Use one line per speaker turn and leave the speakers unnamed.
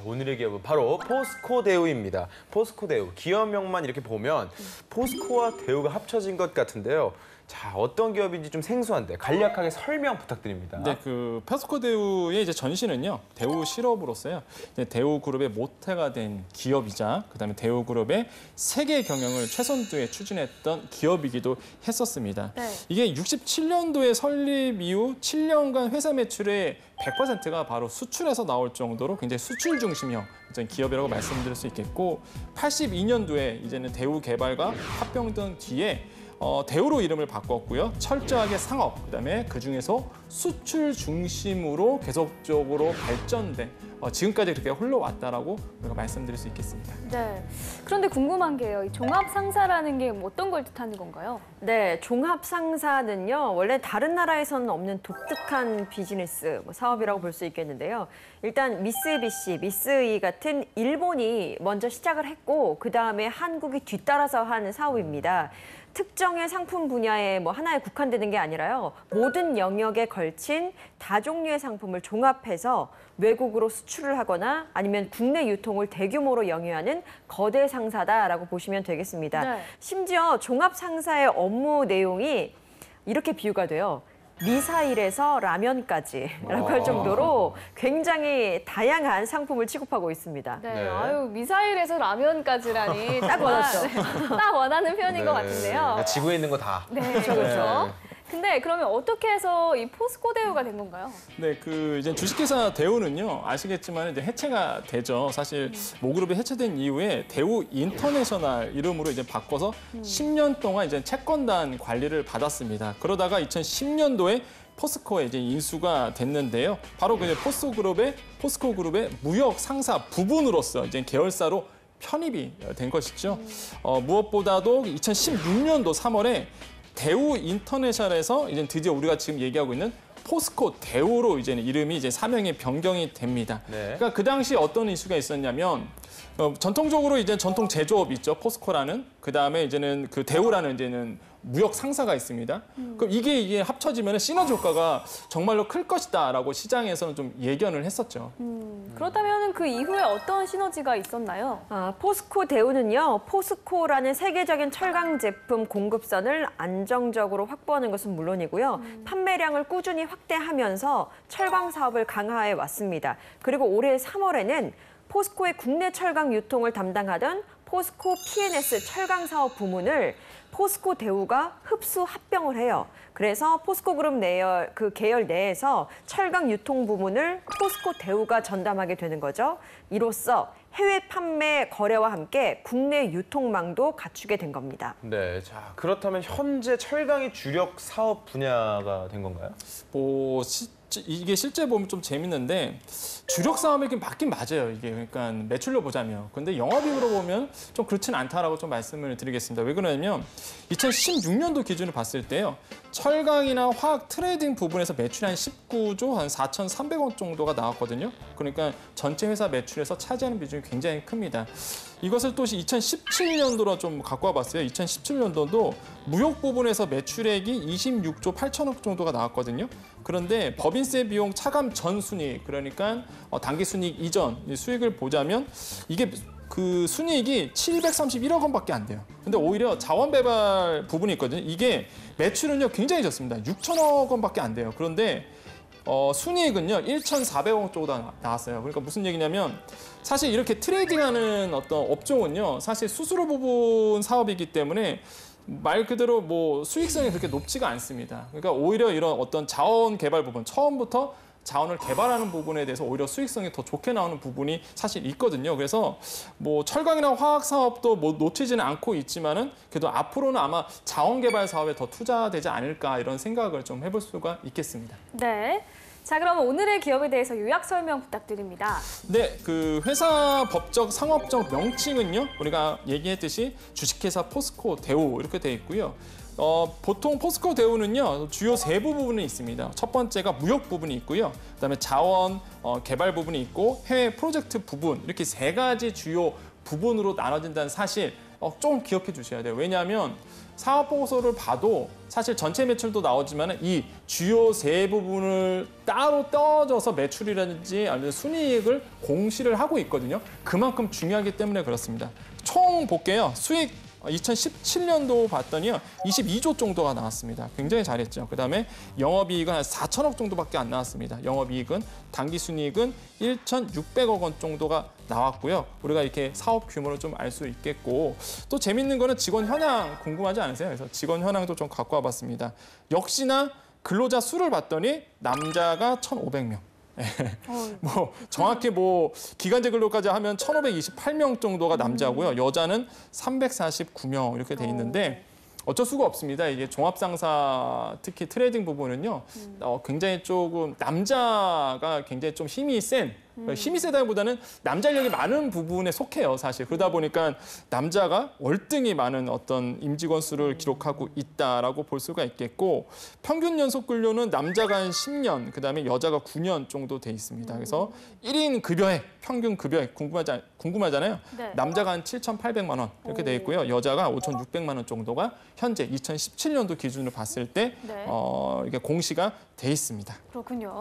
오늘의 기업은 바로 포스코대우입니다. 포스코대우, 기업명만 이렇게 보면 포스코와 대우가 합쳐진 것 같은데요. 자, 어떤 기업인지 좀 생소한데 간략하게 설명 부탁드립니다.
네, 그 포스코대우의 이제 전신은요, 대우 실업으로서요, 대우그룹의 모태가 된 기업이자 그다음에 대우그룹의 세계 경영을 최선두에 추진했던 기업이기도 했었습니다.
네.
이게 67년도에 설립 이후 7년간 회사 매출의 100%가 바로 수출에서 나올 정도로 굉장히 수출 중심형 기업이라고 말씀드릴 수 있겠고, 82년도에 이제는 대우개발과 합병된 뒤에 대우로 이름을 바꿨고요. 철저하게 상업, 그다음에 그중에서 수출 중심으로 계속적으로 발전된 지금까지 그렇게 흘러왔다라고 우리가 말씀드릴 수 있겠습니다.
네. 그런데 궁금한 게요. 이 종합상사라는 게 어떤 걸 뜻하는 건가요?
네, 종합상사는요, 원래 다른 나라에서는 없는 독특한 비즈니스, 사업이라고 볼 수 있겠는데요. 일단 미쓰비시, 미쓰이 같은 일본이 먼저 시작을 했고, 그다음에 한국이 뒤따라서 하는 사업입니다. 특정의 상품 분야에 하나에 국한되는 게 아니라요. 모든 영역에 걸친 다종류의 상품을 종합해서 외국으로 수출을 하거나 아니면 국내 유통을 대규모로 영위하는 거대 상사다라고 보시면 되겠습니다.
네.
심지어 종합 상사의 업무 내용이 이렇게 비유가 돼요. 미사일에서 라면까지라고 할 정도로 굉장히 다양한 상품을 취급하고 있습니다.
네.
네.
아유, 미사일에서 라면까지라니
딱 원하죠.
딱 원하는 표현인 것 같은데요.
지구에 있는 거 다.
네, 그렇죠. 근데 그러면 어떻게 해서 이 포스코대우가 된 건가요?
네, 그 이제 주식회사 대우는요, 아시겠지만 이제 해체가 되죠. 사실 모그룹이 해체된 이후에 대우 인터내셔널 이름으로 이제 바꿔서 10년 동안 이제 채권단 관리를 받았습니다. 그러다가 2010년도에 포스코에 이제 인수가 됐는데요. 바로 그 포스코그룹의 무역 상사 부분으로서 이제 계열사로 편입이 된 것이죠. 무엇보다도 2016년도 3월에 대우 인터내셔널에서 이제 드디어 우리가 지금 얘기하고 있는 포스코 대우로 이제는 이름이 이제 사명이 변경이 됩니다.
네.
그러니까 그 당시 어떤 이슈가 있었냐면 전통적으로 이제 전통 제조업 있죠, 포스코라는. 그 다음에 이제는 그 대우라는 이제는 무역 상사가 있습니다. 그럼 이게 합쳐지면 시너지 효과가 정말로 클 것이다라고 시장에서는 좀 예견을 했었죠.
그렇다면 그 이후에 어떤 시너지가 있었나요?
포스코 대우는요, 포스코라는 세계적인 철강 제품 공급선을 안정적으로 확보하는 것은 물론이고요. 판매량을 꾸준히 확대하면서 철강 사업을 강화해 왔습니다. 그리고 올해 3월에는 포스코의 국내 철강 유통을 담당하던 포스코 P&S 철강 사업 부문을 포스코 대우가 흡수 합병을 해요. 그래서 포스코 그룹 그 계열 내에서 철강 유통 부문을 포스코 대우가 전담하게 되는 거죠. 이로써 해외 판매 거래와 함께 국내 유통망도 갖추게 된 겁니다.
네, 자, 그렇다면 현재 철강이 주력 사업 분야가 된 건가요?
이게 실제 보면 좀 재밌는데 주력 사업이 맞긴 맞아요. 이게 그러니까 매출로 보자면. 근데 영업이익으로 보면 좀 그렇진 않다라고 좀 말씀을 드리겠습니다. 왜 그러냐면 2016년도 기준을 봤을 때요. 철강이나 화학 트레이딩 부분에서 매출이 한 19조 한 4,300억 정도가 나왔거든요. 그러니까 전체 회사 매출에서 차지하는 비중이 굉장히 큽니다. 이것을 또 2017년도로 좀 갖고 와봤어요. 2017년도도 무역 부분에서 매출액이 26조 8천억 정도가 나왔거든요. 그런데 법인세 비용 차감 전 순이익, 그러니까 당기 순이익 이전 수익을 보자면 이게 그 순이익이 731억 원밖에 안 돼요. 근데 오히려 자원 배발 부분이 있거든요. 이게 매출은요 굉장히 적습니다. 6천억 원밖에 안 돼요. 그런데 순이익은요 1,400억 정도 나왔어요. 그러니까 무슨 얘기냐면 사실 이렇게 트레이딩하는 어떤 업종은요 사실 수수료 부분 사업이기 때문에 말 그대로 수익성이 그렇게 높지가 않습니다. 그러니까 오히려 이런 어떤 자원 개발 부분, 처음부터 자원을 개발하는 부분에 대해서 오히려 수익성이 더 좋게 나오는 부분이 사실 있거든요. 그래서 철강이나 화학 사업도 놓치지는 않고 있지만은 그래도 앞으로는 아마 자원 개발 사업에 더 투자되지 않을까 이런 생각을 좀 해볼 수가 있겠습니다.
네. 자, 그럼 오늘의 기업에 대해서 요약 설명 부탁드립니다.
네, 그 회사 법적 상업적 명칭은요. 우리가 얘기했듯이 주식회사 포스코 대우 이렇게 돼 있고요. 보통 포스코 대우는요 주요 세 부분이 있습니다. 첫 번째가 무역 부분이 있고요. 그다음에 자원 개발 부분이 있고 해외 프로젝트 부분 이렇게 세 가지 주요 부분으로 나눠진다는 사실 좀 기억해 주셔야 돼요. 왜냐하면 사업 보고서를 봐도 사실 전체 매출도 나오지만 이 주요 세 부분을 따로 떨어져서 매출이라든지 아니면 순이익을 공시를 하고 있거든요. 그만큼 중요하기 때문에 그렇습니다. 총 볼게요. 수익 2017년도 봤더니요. 22조 정도가 나왔습니다. 굉장히 잘했죠. 그다음에 영업이익은 한 4천억 정도밖에 안 나왔습니다. 영업이익은 당기순이익은 1,600억 원 정도가 나왔고요. 우리가 이렇게 사업 규모를 좀 알 수 있겠고 또 재밌는 거는 직원 현황 궁금하지 않으세요? 그래서 직원 현황도 좀 갖고 와봤습니다. 역시나 근로자 수를 봤더니 남자가 1,500명. 뭐 정확히 뭐 기간제 근로까지 하면 1,528명 정도가 남자고요. 여자는 349명 이렇게 돼 있는데 어쩔 수가 없습니다. 이게 종합상사 특히 트레이딩 부분은요. 굉장히 조금 남자가 굉장히 좀 힘이 세다기보다는 남자 인력이 많은 부분에 속해요, 사실. 그러다 보니까 남자가 월등히 많은 어떤 임직원 수를 기록하고 있다라고 볼 수가 있겠고 평균 연속 근로는 남자가 한 10년, 그다음에 여자가 9년 정도 돼 있습니다. 그래서 1인 급여액, 평균 급여액 궁금하잖아요.
네.
남자가 한 7,800만 원 이렇게 돼 있고요. 여자가 5,600만 원 정도가 현재 2017년도 기준으로 봤을 때
네.
이게 공시가 돼 있습니다.
그렇군요.